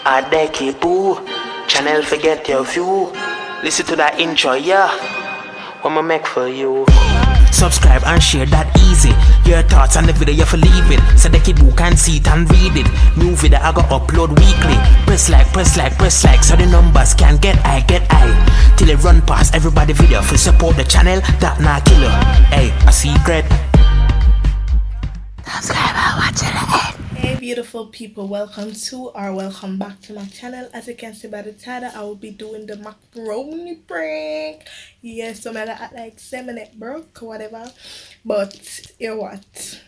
A decade boo. Channel forget your view. Listen to that intro, yeah. What I make for you. Subscribe and share that easy. Your thoughts on the video you for leave it. So the kid who can see it and read it. New video I go upload weekly. Press like so the numbers can get high. Till it run past everybody video. For support the channel, that not killer. Hey, a secret. Subscribe and watch it. Hey beautiful people, welcome back to my channel. As you can see by the title, I will be doing the macaroni prank. Yes, so I'm gonna act like 7-minute broke whatever, but you know what,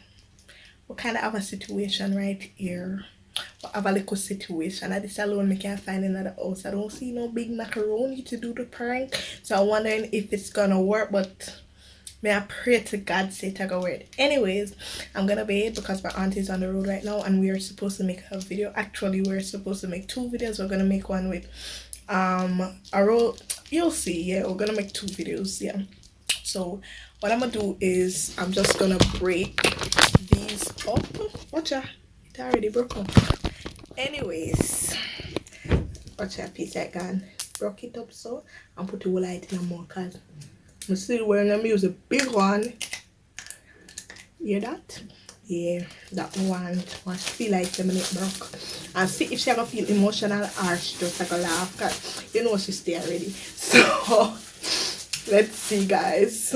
we kind of have a situation right here. We have a little situation at this alone. Me can't find another house. I don't see no big macaroni to do the prank, so I'm wondering if it's gonna work, but may I pray to God say to go work. Anyways, I'm gonna wait because my aunt is on the road right now and we are supposed to make a video. Actually, we're supposed to make 2 videos. We're gonna make one with a roll. You'll see. Yeah, we're gonna make 2 videos. Yeah. So what I'm gonna do is I'm just gonna break these up. Watch out, it already broke up. Anyways, watch that piece that gun. Broke it up so and put the whole light in a more cause I'm still wearing a use a big one. Hear that? Yeah, that one must feel like 7-minute broke. And see if she ever feel emotional or she just like a laugh. Cause you know she stay already. So let's see, guys.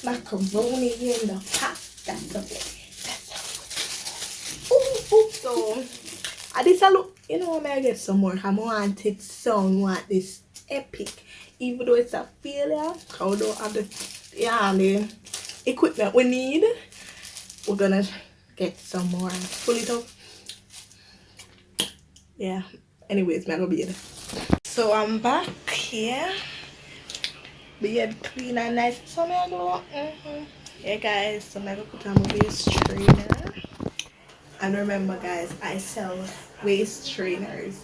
Macaroni in the pot. That's the way. So I this a look, you know, I may get some more. I wanted some want this epic, even though it's a failure. I don't have the equipment we need. We're gonna get some more. Pull it up. Yeah. Anyways, man, I'll be here. So I'm back here. Beard clean and nice. So I'm gonna go. Yeah, guys. So I'm gonna put on my waist trainer. And remember, guys, I sell waist trainers.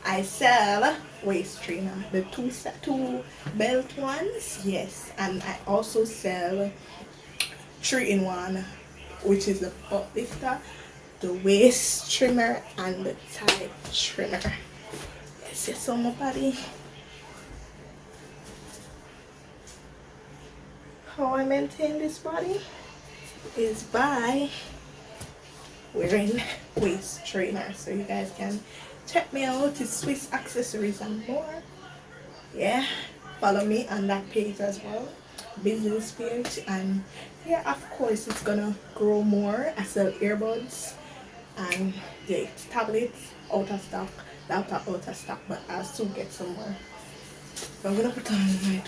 I sell waist trainer, the two belt ones, yes, and I also sell 3-in-1, which is the butt lifter, the waist trimmer, and the thigh trimmer. Yes, yes, on my body. How I maintain this body is by wearing waist trainer. So you guys can check me out. It's Swiss accessories and more. Yeah, follow me on that page as well, business page. And yeah, of course it's gonna grow more. I sell earbuds and yeah, tablets, out of stock, laptop out of stock, but I'll soon get some more. So I'm gonna put on my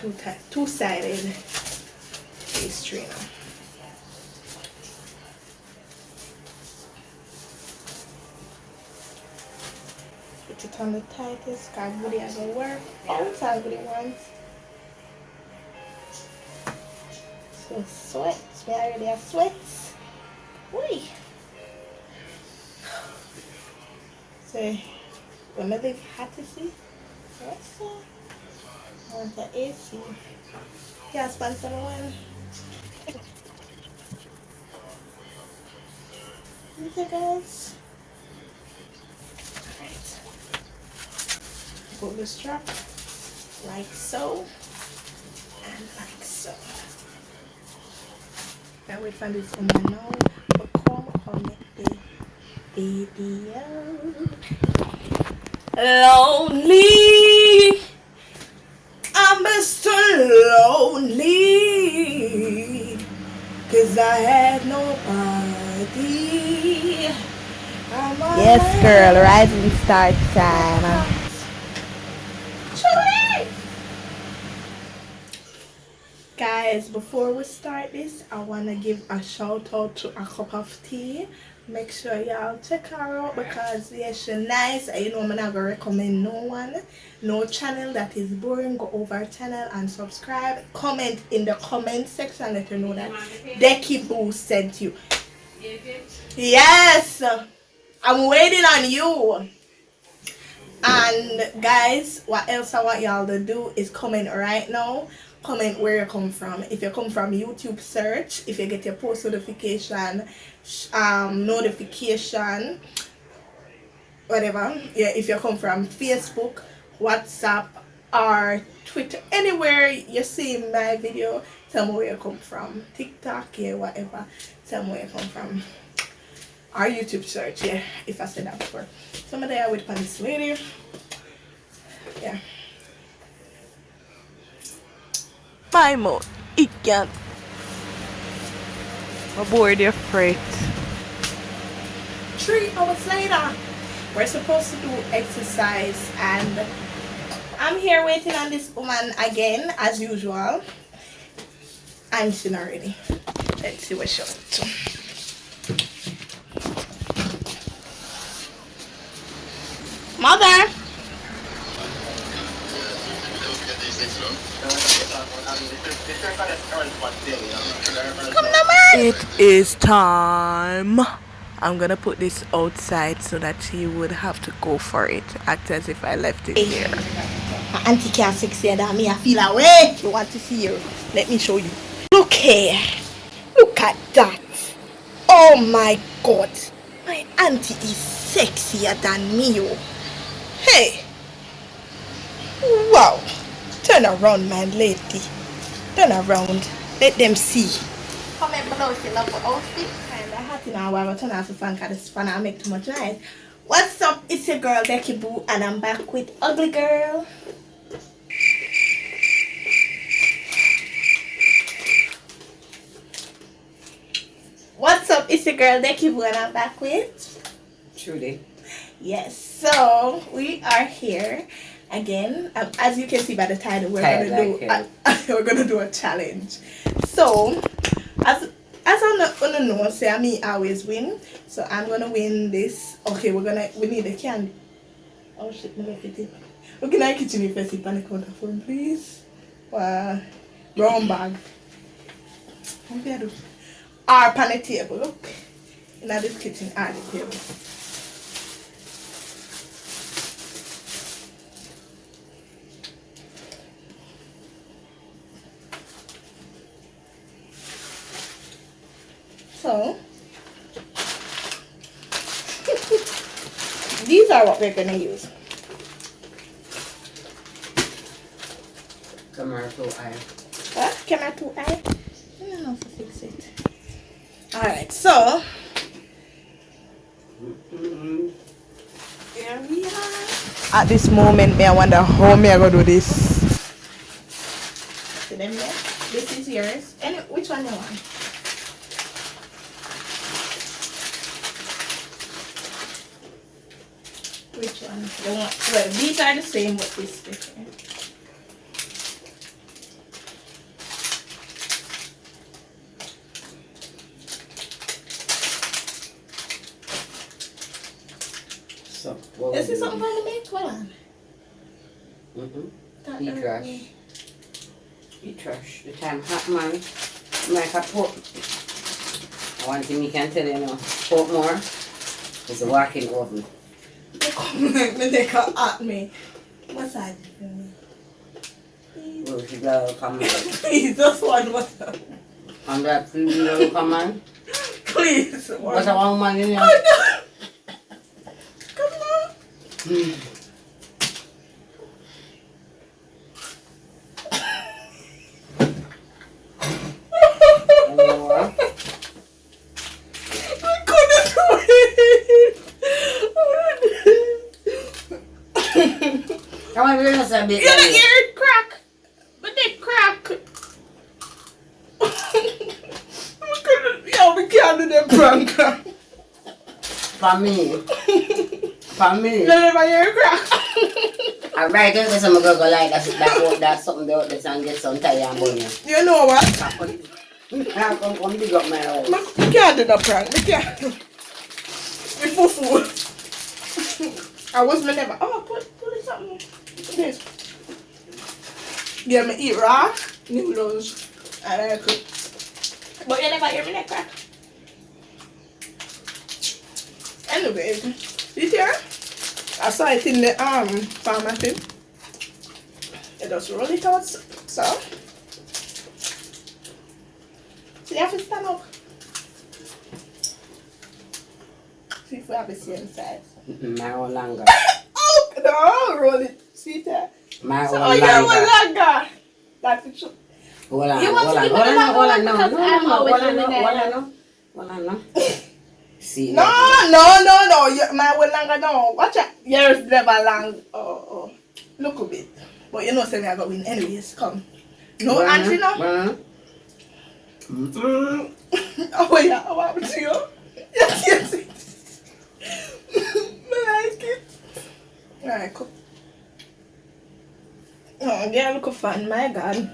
two-sided waist trainer. Put it on the tightest because booty has to work outside booty once. So sweats, we already have sweats. Whee! So when I leave hot to see, yes, I want the AC. Yeah, sponsor one. Okay, guys. Pull the strap like so and like so. Now we find this in my nose, but come make the video. Lonely, I'm Mr. Lonely, cause I had nobody. Yes, girl, rising start time. Guys, before we start this, I want to give a shout out to A Cup of Tea. Make sure y'all check her out because yeah, she's nice. You know, I'm not gonna recommend no channel that is boring. Go over her channel and subscribe. Comment in the comment section, let her know that Decky Boo sent you. Yes, I'm waiting on you. And guys, what else I want y'all to do is comment right now. comment where you come from. If you come from YouTube search, if you get your post notification, notification, whatever. Yeah, if you come from Facebook, WhatsApp, or Twitter, anywhere you see my video, tell me where you come from. TikTok, yeah, whatever. Tell me where you come from. Our YouTube search, yeah, if I said that before. Somebody I with this lady. Yeah. My mouth, it can't. Aboard your freight. 3 hours later, we're supposed to do exercise, and I'm here waiting on this woman again, as usual. And she's not ready. Let's see what she's up to. Mother! Come now, man! It is time. I'm gonna put this outside so that he would have to go for it. Act as if I left it here. My auntie can't sexy than me. I feel away. You want to see her? Let me show you. Look here. Look at that. Oh my God. My auntie is sexier than me. Oh. Hey. Wow. Turn around, man, lady. Turn around. Let them see. Comment below if you love the outfit. And I had to know why I turn off the fan because this fan I make too much noise. What's up? It's your girl Becky Boo, and I'm back with Ugly Girl. What's up? It's your girl Becky Boo, and I'm back with Trudy. Yes. So we are here again. As you can see by the title, we're gonna do a challenge. So as I'm gonna know, say I mean I always win. So I'm gonna win this. Okay, we need a candy. Oh shit, never fit it. Look in our kitchen if I see panic on the phone, please. Brown bag. What do I do? Our pan table, look. In this kitchen, our table. So these are what we're gonna use. Camera 2i. What? Camera 2i? I don't know how to fix it. Alright, so here we are. At this moment, I wonder how me I gonna do this. So then, yeah, this is yours. Which one you want? Which one? You want? Well, these are the same, but this different. So, what This we is do? something for the make one. Eat trash. Eat trash. The time hot, man. Like a pork. One thing you can tell you now, pork more is a walking oven. Come like me, they can at me. Massage it for me. Please. Well, she got come on. Please, just one massage. And that little come on. Please. What's a one man in here? Oh, no. Come on. I couldn't do it. Come on, we're just a bit. You're the ear crack. But they crack. Yo, we can't do them prank. For me. For me. You know my ear crack. Alright, I guess I'm gonna go like that's something they out there and get some tie and bun. You know what? Come dig up my house. We can't do the prank. We can't. We fufu. I was never. Oh, put it something. This. Yeah, me eat raw noodles and I cook. But you never hear me like crack. Anyways, this here, I saw it in the pharmacy. You just roll it out, so You have to stand up. See if we have the same size. My own longer. Oh, no, roll it. See that? My So, own oh, you're one longer. longer. That's the truth. Hold on, You want to give me the longer one because I'm always living there. Hold on. See. No. My one longer, no. Watch out. Yours never long. Oh. Look a bit. But you know, say me I got win anyways. Come. No, auntie, no. Oh, yeah. How happened to you? Yes. I like it. Alright, cool. Oh, girl, look fun. My God.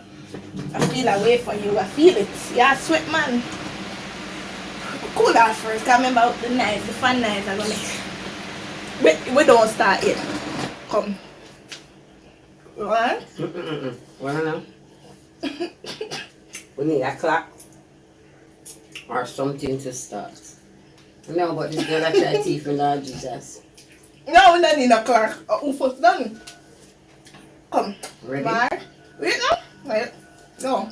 I feel away for you. I feel it. Yeah, sweat, man. Cool down first. I remember the nights, the fun nights I'm gonna make. We don't start yet. Come. What? What now? We need a clock or something to start. No, but this girl that try teeth in Lord Jesus. No, we don't need a clock. Who first done? Come. Ready? Mark. Wait, no. Wait. No.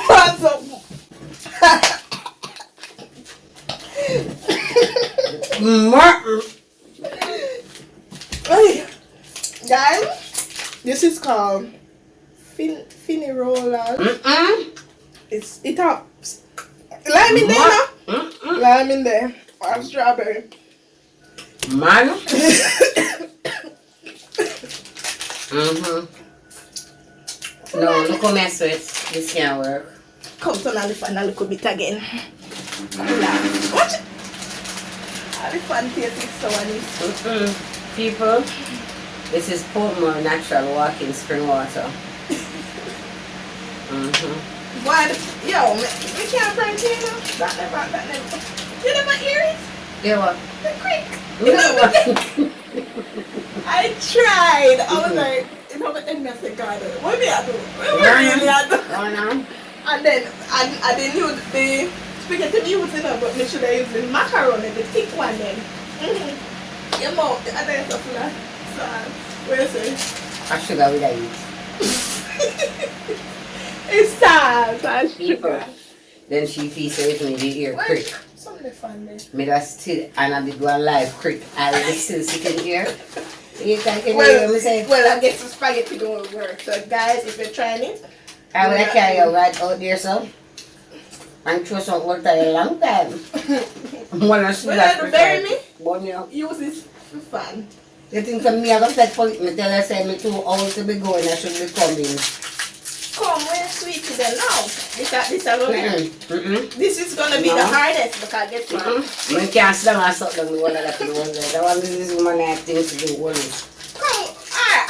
What's up? Hey, guys, this is called Finny Rollers. It up. Lime in there, no? Lime in there. Or strawberry. Man. No, look how mess with this can't work. Come turn on the fan a little bit again. Watch it. All the fan tastes so nice. People, this is Portmore Natural Walking Spring Water. But, yo, we can't bring it in. That never. You never hear it? Yeah, what? The creek. No. I tried. I was like, you know, and I said, God, what me I do? What really I do? Oh, no. And then I didn't use the spaghetti me using it, but me should have used the macaroni, the thick one then. Your mouth, and then it's a flat. So, what do you say? I sugar with it. It's sad, that's People. sugar. Then she feels with me the ear crick. Something fun there. Me just still, and I be going live crick. I will still sitting here. You can hear me say. Well, I guess the spaghetti don't work. So, guys, if you're trying it, I will carry you right out there, so. And throw some water a long time. When I see that. you bury me, Bon, you know. use this for fun. You think for me, I don't take police. Me tell her, say me too old to be going, I should be coming. Come, we're sweet to them now. This is gonna be the hardest because guess what? Me can't sit down and suck down the one that I want. The one this woman have things to do. Come, alright,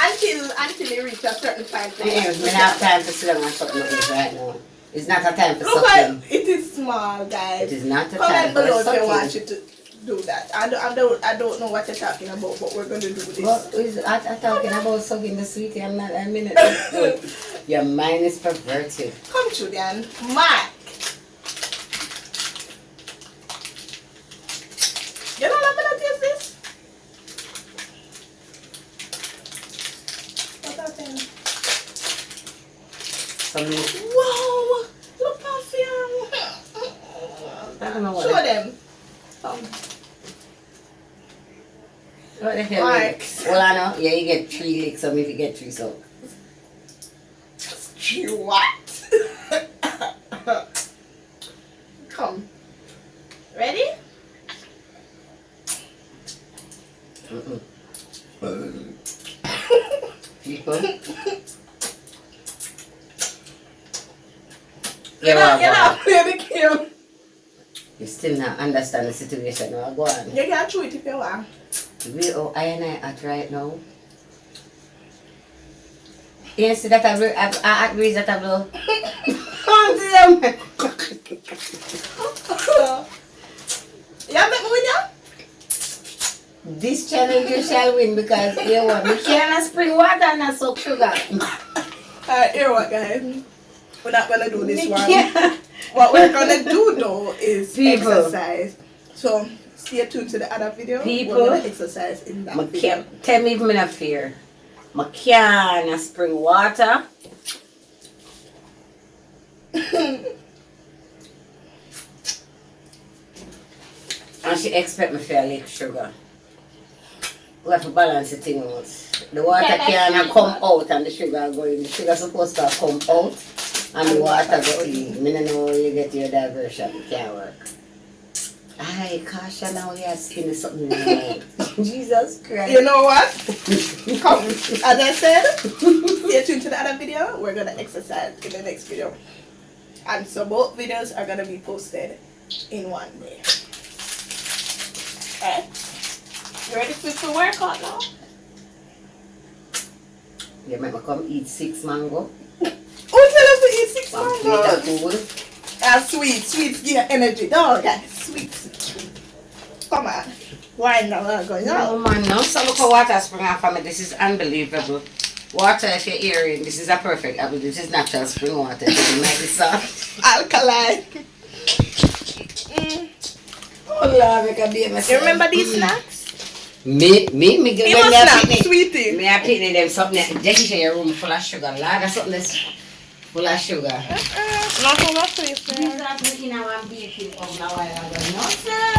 until you reach a certain time. Me not have time to sit down and suck nothing right now. It's not a time for Look sucking. like it is small, guys. It is not a Comment time below for if you want sucking. you to do that. I don't know what you're talking about, but we're gonna do this. What is I talking about sucking the sweetie? I'm not a minute. Your mind is perverted. Come, Julian. Mark. You don't let me not taste this? What's that thing? Whoa! Look how fair. I don't know what. Show them. What the hell? Mark. Well, I know. Yeah, you get 3 licks of me if you get 3 so. What? Come. Ready? People. You're not playing the game. You still not understand the situation. Now go on. You can chew it if you want. We are I and I at right now. You see that I agree that I blow. same. Yeah, make me win, yeah? This challenge you shall win because you what? We can't spring water and not soak sugar. Alright, here what guys. We're not gonna do this one. Yeah. What we're gonna do though is People. exercise. So stay tuned to the other video. People. We're gonna exercise in that video. Tell me if I'm not fear. I can't spring water. And she expect me to lick sugar. We have to balance the thing out. The water can't come out and the sugar go in. The sugar supposed to come out and the water go in. I don't know how you get your diversion. It can't work. Ay, Kasha, now you are spinning something wrong. Jesus Christ. You know what? Come, as I said, stay tuned to the other video. We're gonna exercise in the next video. And so both videos are gonna be posted in one day. Alright? You ready for workout now? You make me come eat 6 mango. Who tell us to eat 6 Some plate mangoes? of food. Sweets give energy. No, guys, sweets. Come on. Why not? No, man, no. So look how water spring off of me. This is unbelievable. Water, if you're hearing, this is a perfect apple. This is natural spring water. This Alkaline. Oh, Lord, make a baby. You remember these snacks? Me, You when must me snap, a sweetie. me a picnic them something. Just share your room full of sugar. Lord, that's something that's full of sugar. Not so much sweets. These are making our baking oven a while ago. No, sir.